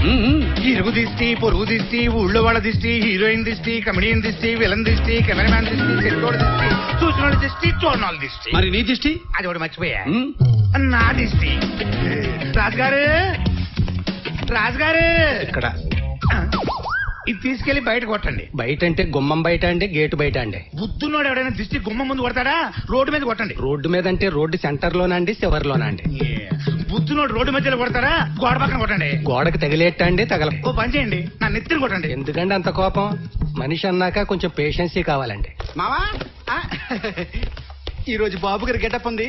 ఇరుగు దిష్టి, పొరుగు దిష్టి, ఊళ్ళో వాళ్ళ దిష్టి, హీరోయిన్ దిష్టి, కమెడియన్ దిష్టి, విలన్ దిష్టి, కెమెరామ్యాన్ దిష్టి, చెట్టోడు దిష్టి, చూసిన వాళ్ళ దిష్టి, చూడనోళ్ళ దిష్టి. మరి నీ దిష్టి? అది ఒకటి మర్చిపోయా, నా దిష్టి. రాజుగారు, రాజుగారు, ఇక్కడ ఇది తీసుకెళ్లి బయట కొట్టండి. బయట అంటే గుమ్మం బయట అండి, గేటు బయట అండి. బుద్ధున్నోడు ఎవడైనా దిష్టి గుమ్మం ముందు కొడతాడా? రోడ్డు మీద కొట్టండి. రోడ్డు మీద అంటే రోడ్డు సెంటర్ లోనా అండి, చివరి లోనా అండి? బుద్ధున్నోడు రోడ్డు మధ్యలో కొడతారా? గోడ పక్కన కొట్టండి. గోడకు తగిలేట అండి, తగల. ఓ పని చేయండి, నా నెత్తిని కొట్టండి. ఎందుకండి అంత కోపం? మనిషి అన్నాక కొంచెం పేషెన్సీ కావాలండి. మావా ఈ రోజు బాబు గారి గెటప్ ఉంది,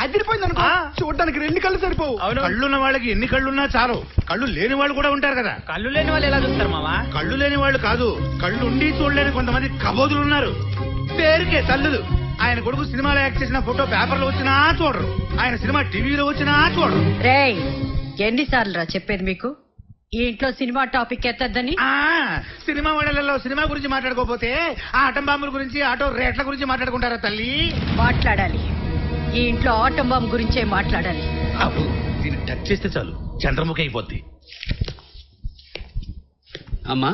అదిరిపోయింది అనుకో. చూడడానికి 2 కళ్ళు సరిపోవు. కళ్ళున్న వాళ్ళకి ఎన్ని కళ్ళున్నా చాలు. కళ్ళు లేని వాళ్ళు కూడా ఉంటారు కదా. కళ్ళు లేని వాళ్ళు ఎలా చూస్తారు మావా? కళ్ళు లేని వాళ్ళు కాదు, కళ్ళు ఉండి చూడలేని కొంతమంది కబోదులు ఉన్నారు. పేరుకే తల్లులు. ఆయన కొడుకు సినిమాలో యాక్ట్ చేసిన ఫోటో పేపర్లో వచ్చినా చూడరు, ఆయన సినిమా టీవీలో వచ్చినా చూడరు. రేయ్, ఎన్నిసార్లు రా చెప్పేది మీకు ఈ ఇంట్లో సినిమా టాపిక్ ఎత్తద్దని? సినిమా వాళ్ళలో సినిమా గురించి మాట్లాడుకోకపోతే ఆ ఆటం బాంబుల గురించి, ఆటో రేట్ల గురించి మాట్లాడుకుంటారా తల్లి? మాట్లాడాలి. ఈ ఇంట్లో ఆటం బాంబు గురించే మాట్లాడాలి. అప్పుడు దీన్ని టచ్ చేస్తే చాలు, చంద్రముఖి అయిపోద్ది. అమ్మా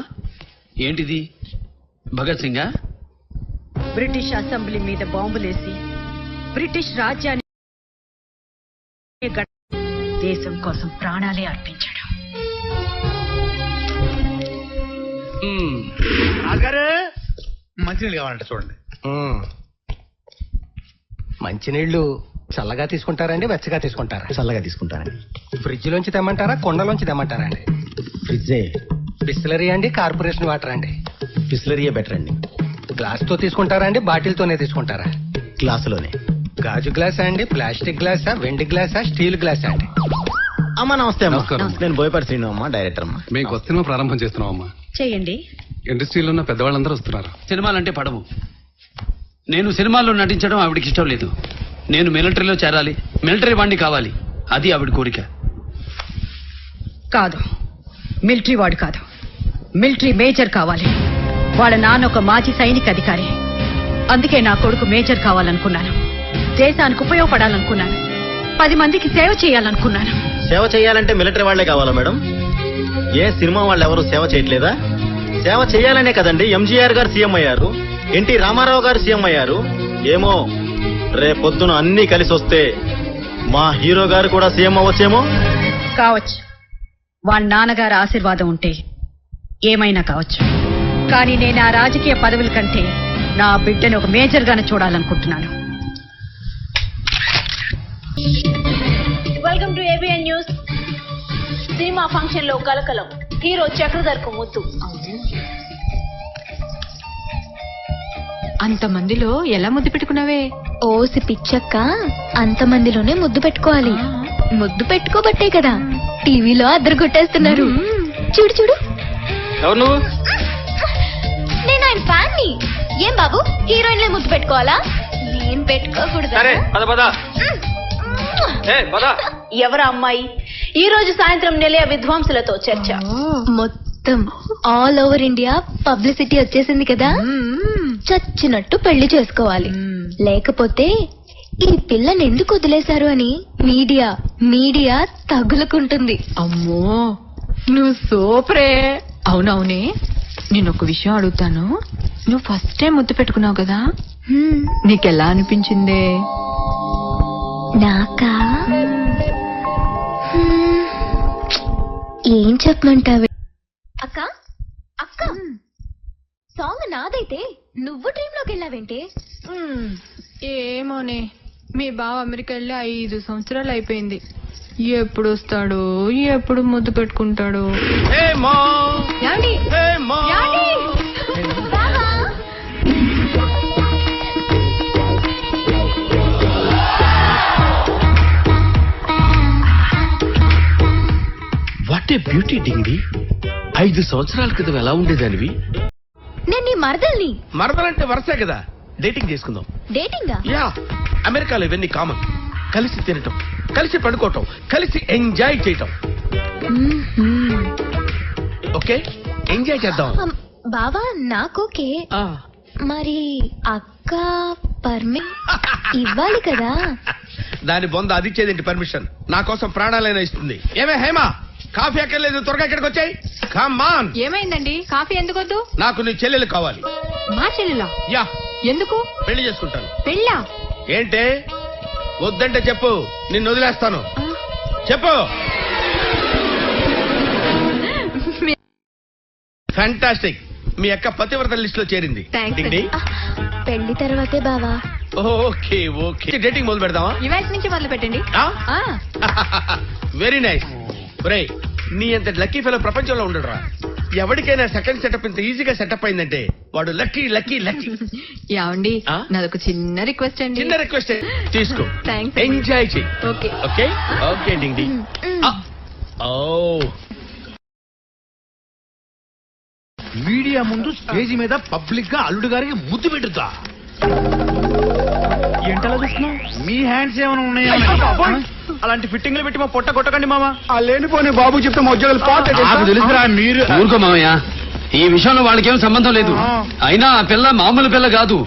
ఏంటిది? భగత్ సింగా? బ్రిటిష్ అసెంబ్లీ మీద బాంబులేసి బ్రిటిష్ రాజ్యాన్ని దేశం కోసం ప్రాణాలే అర్పించాడు. రాజుగారు, మంచినీళ్ళు కావాలంటే చూడండి. మంచినీళ్లు చల్లగా తీసుకుంటారండి, వెచ్చగా తీసుకుంటారా? చల్లగా తీసుకుంటానండి. ఫ్రిడ్జ్ లోంచి తెమ్మంటారా, కొండలోంచి తెమ్మంటారా అండి? ఫ్రిడ్జే. బిస్లరీ అండి, కార్పొరేషన్ వాటర్ అండి? బిస్లరీయే బెటర్ అండి. గ్లాస్ తో తీసుకుంటారా అండి, బాటిల్ తోనే తీసుకుంటారా? గ్లాసులోనే. గాజు గ్లాసా అండి, ప్లాస్టిక్ గ్లాసా, వెండి గ్లాసా, స్టీల్ గ్లాసా అండి? అమ్మా నమస్తే అమ్మా. నమస్కారం. నేను బోయపాటి శ్రీను అమ్మా, డైరెక్టర్ అమ్మా. మేము కొత్త సినిమా ప్రారంభం చేస్తున్నాం అమ్మా. చేయండి. ఇండస్ట్రీలో ఉన్న పెద్దవాళ్ళందరూ వస్తున్నారు. సినిమాలంటే పడవు. నేను సినిమాల్లో నటించడం ఆవిడకి ఇష్టం లేదు. నేను మిలిటరీలో చేరాలి, మిలిటరీ వాడిని కావాలి, అది ఆవిడ కోరిక. కాదు, మిలిటరీ వాడు కాదు, మిలిటరీ మేజర్ కావాలి. వాళ్ళ నాన్న ఒక మాజీ సైనిక అధికారి. అందుకే నా కొడుకు మేజర్ కావాలనుకున్నాను. దేశానికి ఉపయోగపడాలనుకున్నాను. 10 మందికి సేవ చేయాలనుకున్నాను. సేవ చేయాలంటే మిలిటరీ వాళ్లే కావాలా మేడం? ఏ సినిమా వాళ్ళు ఎవరు సేవ చేయట్లేదా? సేవ చేయాలనే కదండి ఎంజీఆర్ గారు సీఎం అయ్యారు, ఎన్టీ రామారావు గారు సీఎం అయ్యారు. ఏమో రేపొద్దున అన్ని కలిసి వస్తే మా హీరో గారు కూడా సీఎం అవ్వచ్చేమో. కావచ్చు, వాళ్ళ నాన్నగారి ఆశీర్వాదం ఉంటే ఏమైనా కావచ్చు. కానీ నేను ఆ రాజకీయ పదవుల కంటే నా బిడ్డను ఒక మేజర్ గానే చూడాలనుకుంటున్నాను. Welcome to ABN news. Cinema function లో కలకలం, హీరో చక్రధర్కు ముద్దు. అంతమందిలో ఎలా ముద్దు పెట్టుకున్నావే? ఓసి పిచ్చక్క, అంతమందిలోనే ముద్దు పెట్టుకోవాలి. ముద్దు పెట్టుకోబట్టే కదా టీవీలో అద్దరు కొట్టేస్తున్నారు. చూడు చూడు. ఎవరు నువ్వు? నేను ఆయన ఫ్యాన్ ని. ఏం బాబు, హీరోయిన్లే ముద్దు పెట్టుకోవాలా? నేను పెట్టుకోకూడదా? ఎవరు అమ్మాయి? ఈ రోజు సాయంత్రం నిలయ విద్వాంసులతో చర్చ. మొత్తం ఆల్ ఓవర్ ఇండియా పబ్లిసిటీ వచ్చేసింది కదా, చచ్చినట్టు పెళ్లి చేసుకోవాలి. లేకపోతే ఈ పిల్లని ఎందుకు వదిలేశారు అని మీడియా తగులుకుంటుంది. అమ్మో, నువ్వు సూపరే. అవునవునే, నేను ఒక విషయం అడుగుతాను. నువ్వు ఫస్ట్ టైం ముద్దు పెట్టుకున్నావు కదా, నీకెలా అనిపించిందే? నాకా ఏం చెప్పమంటావే? అక్క అక్క, సాంగ్ నాదైతే నువ్వు డ్రీమ్ లోకి వెళ్ళావేంటే? ఏమోనే, మీ బావ అమెరికా వెళ్ళి 5 సంవత్సరాలు అయిపోయింది. ఎప్పుడు వస్తాడు, ఎప్పుడు ముద్దు పెట్టుకుంటాడు? యాండి, యాండి, బావా. What a beauty డింగి. 5 సంవత్సరాల క్రితం ఎలా ఉండేదానివి? నేను నీ మరదల్ని. మరదలంటే వరసే కదా, డేటింగ్ చేసుకుందాం. డేటింగా? యా, అమెరికాలో ఇవన్నీ కామన్. కలిసి తినటం, కలిసి పడుకోవటం, కలిసి ఎంజాయ్ చేయటం. ఓకే, ఎంజాయ్ చేద్దాం. బావా నాకోకే, మరి అక్క ఇవ్వాలి కదా. దాని బొంద అది ఇచ్చేదేంటి పర్మిషన్? నా కోసం ప్రాణాలైనా ఇస్తుంది. ఏమే హేమా, కాఫీ అక్కర్లేదు, త్వరగా ఇక్కడికి వచ్చాయి. కమాన్. ఏమైందండి? కాఫీ ఎందుకొద్దు? నాకు నీ చెల్లెలు కావాలి. మా చెల్లెలా? యా. ఎందుకు? పెళ్లి చేసుకుంటాను. పెళ్ళా? ఏంటే వద్దంటే చెప్పు, నిన్ను వదిలేస్తాను. చెప్పు. ఫ్యాంటాస్టిక్. మీ అక్క పతివ్రత లిస్ట్ లో చేరింది. డింగ్. పెళ్లి తర్వాతే బావా. ఓకే ఓకే, డేటింగ్ మొదలు పెడదామా? ఇవాళ నుంచి మొదలు పెట్టండి. Very nice. ఒరేయ్, నీ అంత లక్కీ ఫెలో ప్రపంచంలో ఉండడురా. ఎవరికైనా సెకండ్ సెటప్ ఇంత ఈజీగా సెటప్ అయిందంటే వాడు లక్కీ లక్కీ లక్కీ. యావండి, నాదొక చిన్న రిక్వెస్ట్ అండి. చిన్న రిక్వెస్ట్ తీసుకో. థాంక్స్. ఎంజాయ్ చెయ్యి. ఓకే ఓకే ఓకే డింగ్ డింగ్. ఓ, మీడియా ముందు స్టేజ్ మీద పబ్లిక్ గా అల్లుడు గారికి ముద్దు పెట్టుతా. ఏంటలా చూస్తున్నావు? మీ హ్యాండ్స్ ఏమైనా ఉన్నాయా? అలాంటి ఫిట్టింగ్లు పెట్టి మా పొట్ట కొట్టకండి మామా. ఆ లేనిపోని బాబు చెప్తే మా ఉద్యోగాలు పోతాయి. తెలుసురా మీరు. ఊరుకో మామయ్య, ఈ విషయంలో వాళ్ళకేం సంబంధం లేదు. అయినా ఆ పిల్ల మామూలు పిల్ల కాదు,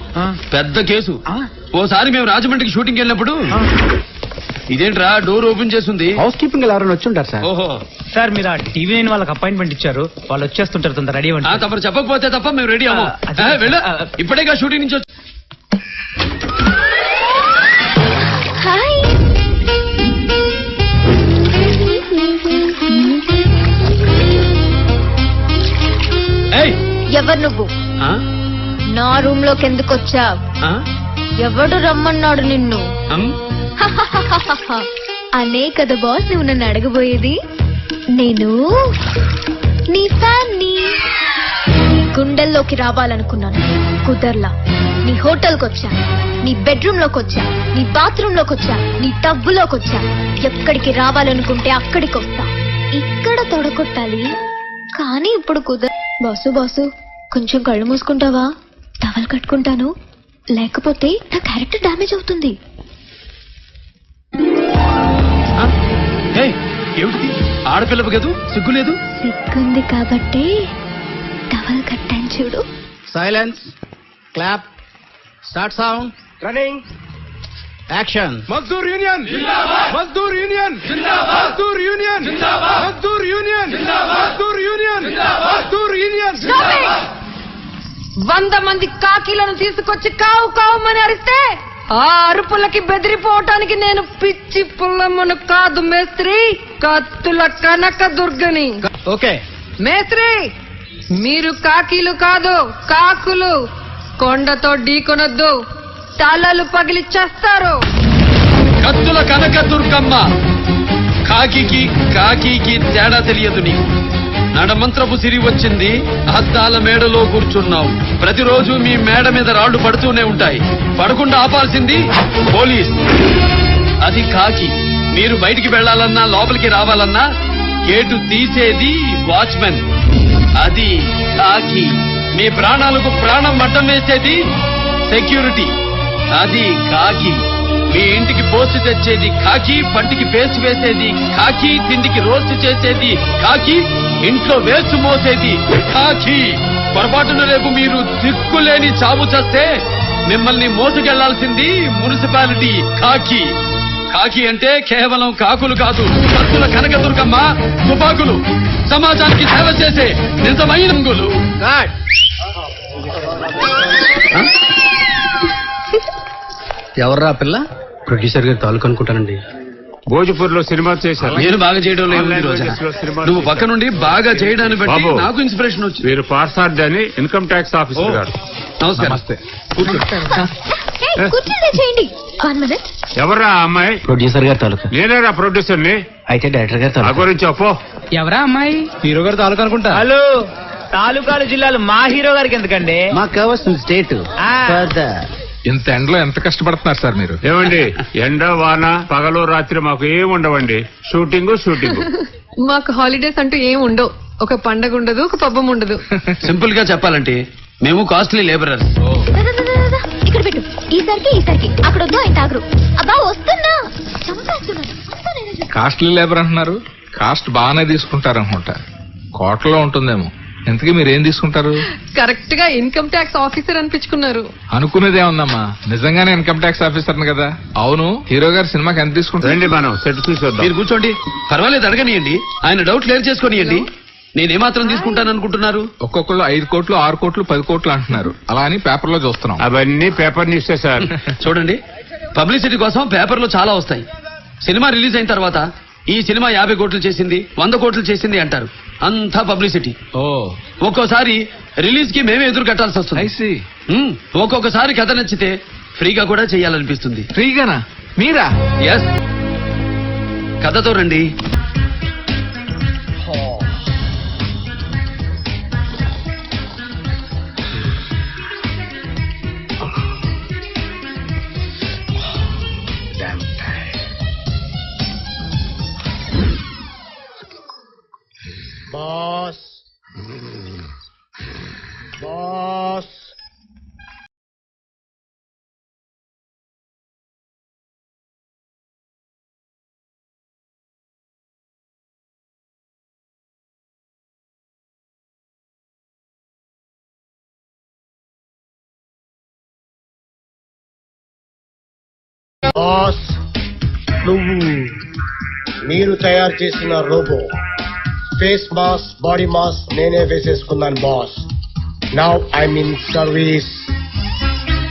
పెద్ద కేసు. ఓసారి మేము రాజమండ్రికి షూటింగ్ వెళ్ళినప్పుడు ఇదేంట్రా డోర్ ఓపెన్ చేస్తుంది. హౌస్ కీపింగ్ ఎవరైనా వచ్చి ఉంటారు సార్. ఓహో సార్, మీరు ఆ టీవీ నైన్ వాళ్ళకి అపాయింట్మెంట్ ఇచ్చారు, వాళ్ళు వచ్చేస్తుంటారు, తొందర రెడీ అవ్వండి. తమరు చెప్పకపోతే తప్ప మేము రెడీ అవ్వం. వెళ్ళు, ఇప్పుడేగా షూటింగ్ నుంచి హాయ్. ఎవరు నువ్వు? నా రూమ్ లోకి ఎందుకు వచ్చావు? ఎవడు రమ్మన్నాడు నిన్ను? అనే కదా బాస్ నువ్వు నన్ను అడగబోయేది. నేను నీ ఫ్యాన్ని. నీ గుండెల్లోకి రావాలనుకున్నాను, కుదర్లా. నీ హోటల్కి వచ్చా, నీ బెడ్రూమ్ లోకి వచ్చా, నీ బాత్రూమ్ లోకి వచ్చా, నీ టబ్బులోకి వచ్చా. ఎక్కడికి రావాలనుకుంటే అక్కడికి వస్తా. ఇక్కడ తొడగొట్టాలి కానీ ఇప్పుడు బాసు బాసు కొంచెం కళ్ళు మూసుకుంటావా? టవల్ కట్టుకుంటాను, లేకపోతే నా క్యారెక్టర్ డ్యామేజ్ అవుతుంది. ఆడపిల్లపు కదూ, సిగ్గులేదు. సిగ్గుంది కాబట్టి టవల్ కట్టాను చూడు. Silence, clap, start sound, running, action. Mazdoor union, Mazdoor union, Mazdoor union, Mazdoor union, Mazdoor union, Mazdoor union. 100 మంది కాకీలను తీసుకొచ్చి కావు కావుమని అరిస్తే ఆ అరుపులకి బెదిరిపోవటానికి నేను పిచ్చి పుల్లమ్మను కాదు మేస్త్రి, కత్తుల కనక దుర్గని. ఓకే మేస్త్రి, మీరు కాకీలు కాదు కాకులు. కొండతో ఢీకొనొద్దు, తలలు పగిలి చేస్తారు. కత్తుల కనక దుర్గమ్మ. కాకి కాకి తేడా తెలియదు నీకు. నడమంత్రపు సిరి వచ్చింది, అద్దాల మేడలో కూర్చున్నావు. ప్రతిరోజు మీ మేడ మీద రాళ్లు పడుతూనే ఉంటాయి. పడకుండా ఆపాల్సింది పోలీస్, అది కాకి. మీరు బయటికి వెళ్లాలన్నా లోపలికి రావాలన్నా గేటు తీసేది వాచ్మెన్, అది కాకి. మీ ప్రాణాలకు ప్రాణం మట్టం వేసేది సెక్యూరిటీ, అది కాకి. మీ ఇంటికి పోస్ట్ తెచ్చేది కాకి, పంటికి పేస్ట్ వేసేది కాకి, తిండికి రోస్ట్ చేసేది కాకి, ఇంట్లో వేస్ట్ మోసేది కాకి. పొరపాటున రేపు మీరు దిక్కులేని చావు చేస్తే మిమ్మల్ని మోసుకెళ్లాల్సింది మున్సిపాలిటీ కాకి. కాకి అంటే కేవలం కాకులు కాదు, కత్తుల కనకదుర్గమ్మ, తుపాకులు, సమాజానికి సేవ చేసే నిజమైన రంగులు. ఎవర్రా పిల్ల? ప్రొడ్యూసర్ గారు తాలూకు అనుకుంటానండి. భోజ్పూర్ లో సినిమా చేశారు. నేను బాగా చేయడం లేదు ఈ రోజున. నువ్వు పక్క నుండి బాగా చేయడాన్ని బట్టి నాకు ఇన్స్పిరేషన్ వచ్చింది. మీరు పార్సార్డ్ అని ఇన్కమ్ ట్యాక్స్ ఆఫీసర్ గారు. నమస్కారం. చేయండి. ఎవరా అమ్మాయి? ప్రొడ్యూసర్ గారు తాలూకా. నేనేరా ప్రొడ్యూసర్ ని. అయితే డైరెక్టర్ గారు ఆ తాలూకా. గురించి అప్పో. ఎవరా అమ్మాయి? హీరో గారు తాలూకా అనుకుంటా. హలో, తాలూకాలు జిల్లాలు మా హీరో గారికి ఎందుకండి? మాకు కావాల్సిన స్టేట్. ఇంత ఎండలో ఎంత కష్టపడుతున్నారు సార్ మీరు? ఏమండి, ఎండ వాన పగలు రాత్రి మాకు ఏం ఉండవండి. Shooting shooting. మాకు హాలిడేస్ అంటూ ఏం ఉండవు. ఒక పండగ ఉండదు, ఒక పబ్బం ఉండదు. సింపుల్ గా చెప్పాలంటే మేము కాస్ట్లీ లేబరర్స్. ఇక్కడ పెట్టు. ఈసారికి అక్కడ వద్దు, ఆయన తాగరు. అబ్బా వస్తున్నా, చంపేస్తున్నాడు. కాస్ట్లీ లేబర్ అంటున్నారు, కాస్ట్ బాగానే తీసుకుంటారనుకుంటా. కోటలో ఉంటుందేమో. ఎంతకీ మీరు ఏం తీసుకుంటారు? కరెక్ట్ గా ఇన్కమ్ ట్యాక్స్ ఆఫీసర్ అనిపించుకున్నారు. అనుకునేదే ఉందమ్మా, నిజంగానే ఇన్కమ్ ట్యాక్స్ ఆఫీసర్ కదా. అవును, హీరో గారు సినిమాకి ఎంత తీసుకుంటారు? మనం సెట్ చూసేద్దాం. మీరు కూర్చోండి, పర్వాలేదు, అడగనియండి. ఆయన డౌట్ క్లియర్ చేసుకోనియండి. నేనేమాత్రం తీసుకుంటాను అనుకుంటున్నారు? ఒక్కొక్కళ్ళు 5 కోట్లు 6 కోట్లు 10 కోట్లు అంటున్నారు. అలా అని పేపర్ లో చూస్తున్నాం. అవన్నీ పేపర్ న్యూసే సార్. చూడండి, పబ్లిసిటీ కోసం పేపర్లో చాలా వస్తాయి. సినిమా రిలీజ్ అయిన తర్వాత ఈ సినిమా 50 కోట్లు చేసింది, 100 కోట్లు చేసింది అంటారు. అంతా పబ్లిసిటీ. ఒక్కోసారి రిలీజ్ కి మేమే ఎదురు కట్టాల్సి వస్తుంది. ఒక్కొక్కసారి కథ నచ్చితే ఫ్రీగా కూడా చేయాలనిపిస్తుంది. ఫ్రీగానా? మీరా? ఎస్, కథతో రండి. బాస్ బాస్ బాస్ మీరు తయారు చేసిన robo face mask body mask నేనే వేసేసుకున్నాను boss. Now I'm in service.